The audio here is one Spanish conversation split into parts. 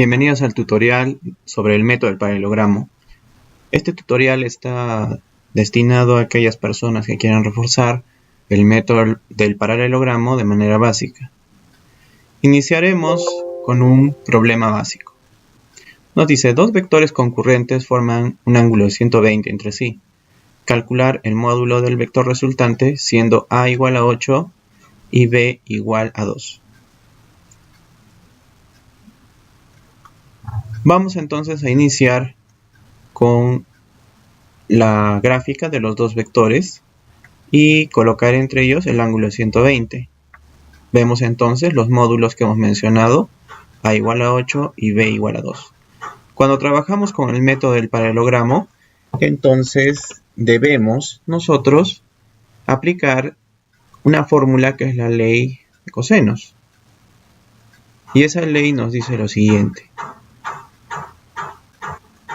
Bienvenidos al tutorial sobre el método del paralelogramo. Este tutorial está destinado a aquellas personas que quieran reforzar el método del paralelogramo de manera básica. Iniciaremos con un problema básico. Nos dice, dos vectores concurrentes forman un ángulo de 120 entre sí. Calcular el módulo del vector resultante siendo a igual a 8 y b igual a 2. Vamos entonces a iniciar con la gráfica de los dos vectores y colocar entre ellos el ángulo de 120. Vemos entonces los módulos que hemos mencionado, a igual a 8 y b igual a 2. Cuando trabajamos con el método del paralelogramo, entonces debemos nosotros aplicar una fórmula que es la ley de cosenos. Y esa ley nos dice lo siguiente: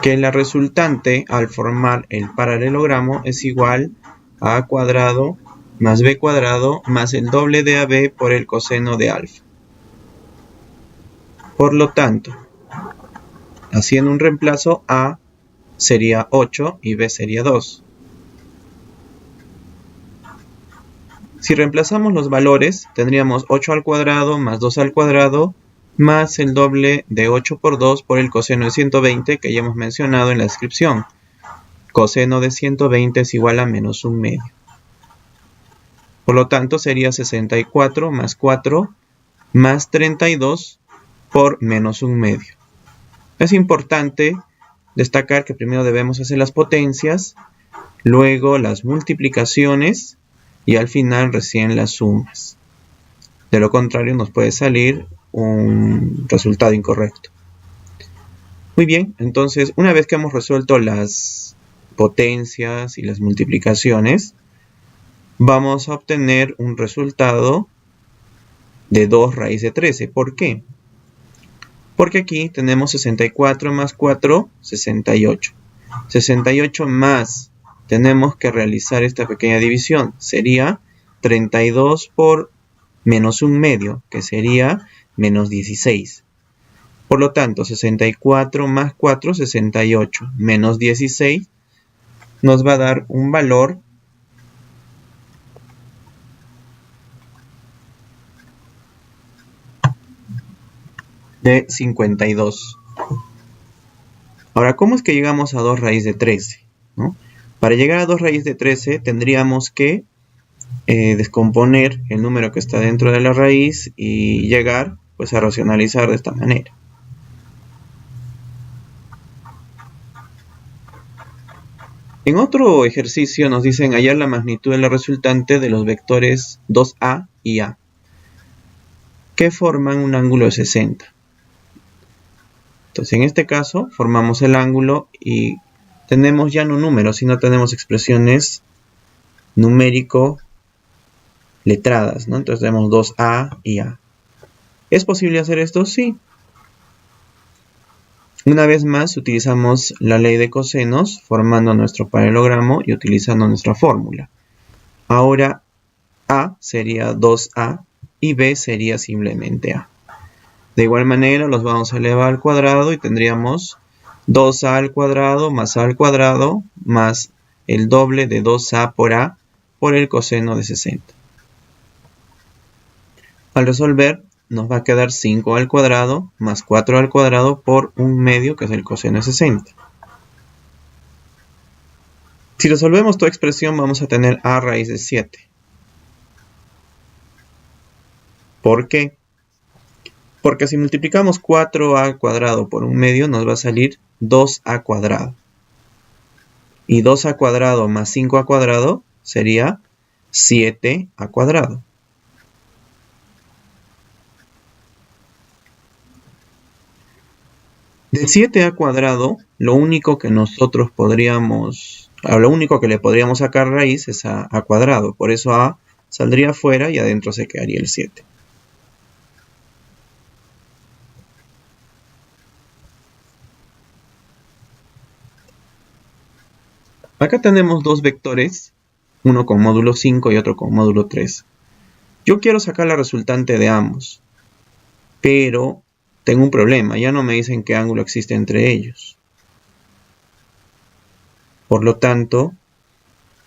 que la resultante al formar el paralelogramo es igual a a cuadrado más b cuadrado más el doble de ab por el coseno de alfa. Por lo tanto, haciendo un reemplazo, a sería 8 y b sería 2. Si reemplazamos los valores, tendríamos 8 al cuadrado más 2 al cuadrado más el doble de 8 por 2 por el coseno de 120 que ya hemos mencionado en la descripción. Coseno de 120 es igual a menos un medio. Por lo tanto sería 64 más 4 más 32 por menos un medio. Es importante destacar que primero debemos hacer las potencias, luego las multiplicaciones y al final recién las sumas. De lo contrario nos puede salir un resultado incorrecto. Muy bien, entonces una vez que hemos resuelto las potencias y las multiplicaciones, vamos a obtener un resultado de 2 raíz de 13. ¿Por qué? Porque aquí tenemos 64 más 4, 68. 68 más, tenemos que realizar esta pequeña división, sería 32 por menos un medio, que sería menos 16. Por lo tanto, 64 más 4, 68, menos 16, nos va a dar un valor de 52. Ahora, ¿cómo es que llegamos a 2 raíz de 13? ¿No? Para llegar a 2 raíz de 13 tendríamos que descomponer el número que está dentro de la raíz y llegar pues a racionalizar de esta manera. En otro ejercicio nos dicen hallar la magnitud de la resultante de los vectores 2a y a, que forman un ángulo de 60. Entonces en este caso formamos el ángulo y tenemos ya no números, sino tenemos expresiones numérico letradas, ¿no? Entonces tenemos 2a y a. ¿Es posible hacer esto? Sí. Una vez más utilizamos la ley de cosenos formando nuestro paralelogramo y utilizando nuestra fórmula. Ahora a sería 2a y b sería simplemente a. De igual manera los vamos a elevar al cuadrado y tendríamos 2a al cuadrado más a al cuadrado más el doble de 2a por el coseno de 60. Al resolver nos va a quedar 5 al cuadrado más 4 al cuadrado por un medio, que es el coseno de 60. Si resolvemos toda expresión vamos a tener a raíz de 7. ¿Por qué? Porque si multiplicamos 4a al cuadrado por un medio nos va a salir 2a cuadrado. Y 2a cuadrado más 5a cuadrado sería 7a cuadrado. De 7a cuadrado, lo único que le podríamos sacar raíz es a cuadrado. Por eso a saldría fuera y adentro se quedaría el 7. Acá tenemos dos vectores, uno con módulo 5 y otro con módulo 3. Yo quiero sacar la resultante de ambos, pero tengo un problema. Ya no me dicen qué ángulo existe entre ellos. Por lo tanto,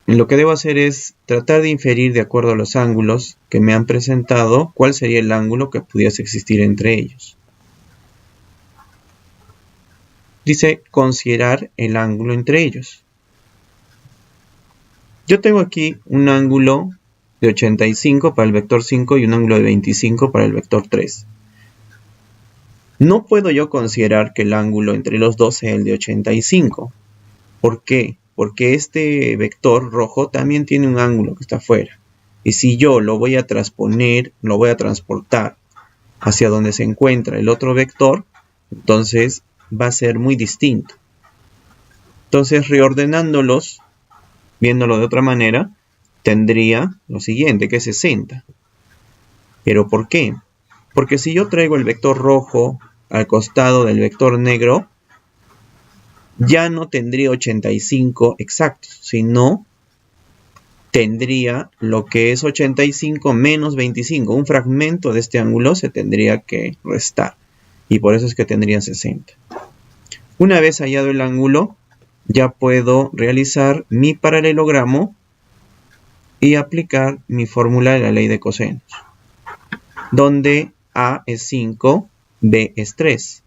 lo que debo hacer es tratar de inferir de acuerdo a los ángulos que me han presentado cuál sería el ángulo que pudiese existir entre ellos. Dice considerar el ángulo entre ellos. Yo tengo aquí un ángulo de 85 para el vector 5 y un ángulo de 25 para el vector 3. No puedo yo considerar que el ángulo entre los dos sea el de 85. ¿Por qué? Porque este vector rojo también tiene un ángulo que está afuera. Y si yo lo voy a transponer, lo voy a transportar hacia donde se encuentra el otro vector, entonces va a ser muy distinto. Entonces, reordenándolos, viéndolo de otra manera, tendría lo siguiente, que es 60. ¿Pero por qué? Porque si yo traigo el vector rojo al costado del vector negro, ya no tendría 85 exactos, sino tendría lo que es 85 menos 25. Un fragmento de este ángulo se tendría que restar. Y por eso es que tendría 60. Una vez hallado el ángulo, ya puedo realizar mi paralelogramo y aplicar mi fórmula de la ley de cosenos, donde A es 5, B es 3.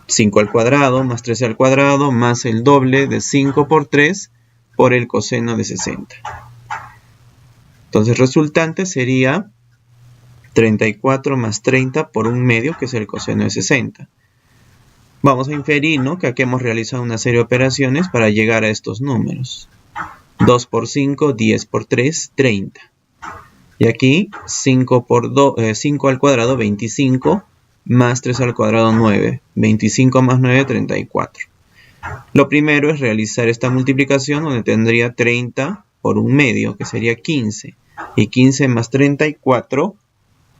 5 al cuadrado más 13 al cuadrado más el doble de 5 por 3 por el coseno de 60. Entonces resultante sería 34 más 30 por 1/2, que es el coseno de 60. Vamos a inferir, ¿no?, que aquí hemos realizado una serie de operaciones para llegar a estos números. 2 por 5, 10 por 3, 30. Y aquí 5 al cuadrado, 25, más 3 al cuadrado, 9. 25 más 9, 34. Lo primero es realizar esta multiplicación, donde tendría 30 por 1/2, que sería 15. Y 15 más 34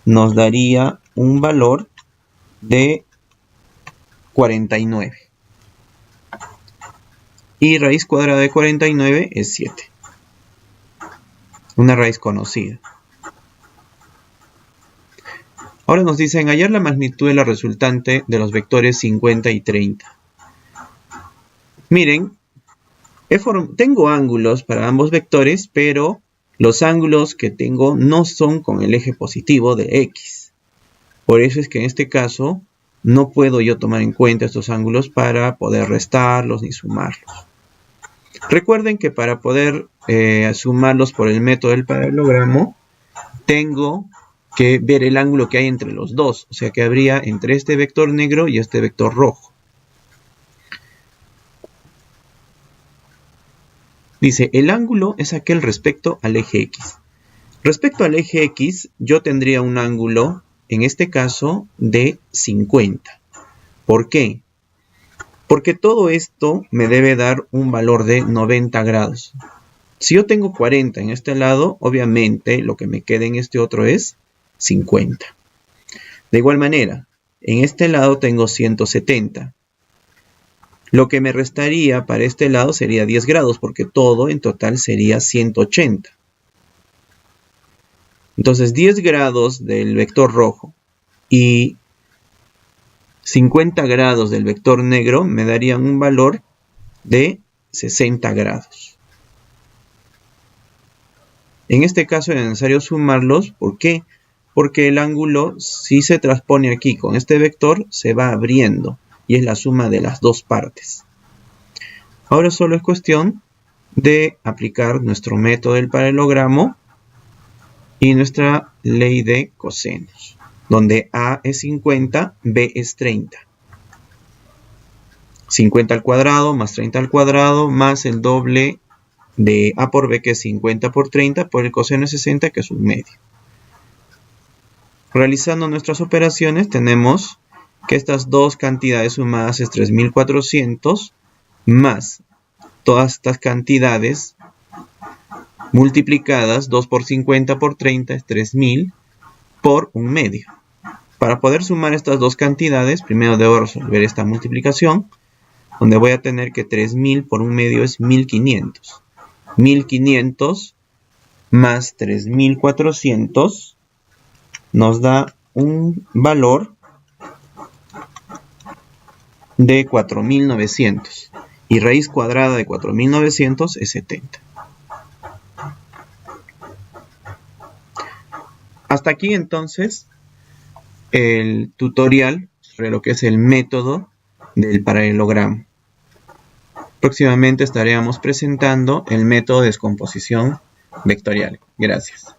nos daría un valor de 49. Y raíz cuadrada de 49 es 7. Una raíz conocida. Ahora nos dicen hallar la magnitud de la resultante de los vectores 50 y 30. Miren, tengo ángulos para ambos vectores, pero los ángulos que tengo no son con el eje positivo de X. Por eso es que en este caso no puedo yo tomar en cuenta estos ángulos para poder restarlos ni sumarlos. Recuerden que para poder sumarlos por el método del paralelogramo, tengo que ver el ángulo que hay entre los dos. O sea que habría entre este vector negro y este vector rojo. Dice, el ángulo es aquel respecto al eje X. Respecto al eje X, yo tendría un ángulo, en este caso, de 50. ¿Por qué? Porque todo esto me debe dar un valor de 90 grados. Si yo tengo 40 en este lado, obviamente lo que me queda en este otro es 50. De igual manera, en este lado tengo 170. Lo que me restaría para este lado sería 10 grados, porque todo en total sería 180. Entonces 10 grados del vector rojo y 50 grados del vector negro me darían un valor de 60 grados. En este caso es necesario sumarlos. ¿Por qué? Porque el ángulo, si se transpone aquí con este vector, se va abriendo y es la suma de las dos partes. Ahora solo es cuestión de aplicar nuestro método del paralelogramo y nuestra ley de cosenos, donde A es 50, B es 30. 50 al cuadrado más 30 al cuadrado más el doble de A por B, que es 50 por 30, por el coseno de 60, que es 1/2. Realizando nuestras operaciones, tenemos que estas dos cantidades sumadas es 3400, más todas estas cantidades multiplicadas, 2 por 50 por 30 es 3000 por 1/2. Para poder sumar estas dos cantidades, primero debo resolver esta multiplicación, donde voy a tener que 3000 por 1/2 es 1500. 1500 más 3400 nos da un valor de 4900 y raíz cuadrada de 4900 es 70. Hasta aquí entonces el tutorial sobre lo que es el método del paralelogramo. Próximamente estaremos presentando el método de descomposición vectorial. Gracias.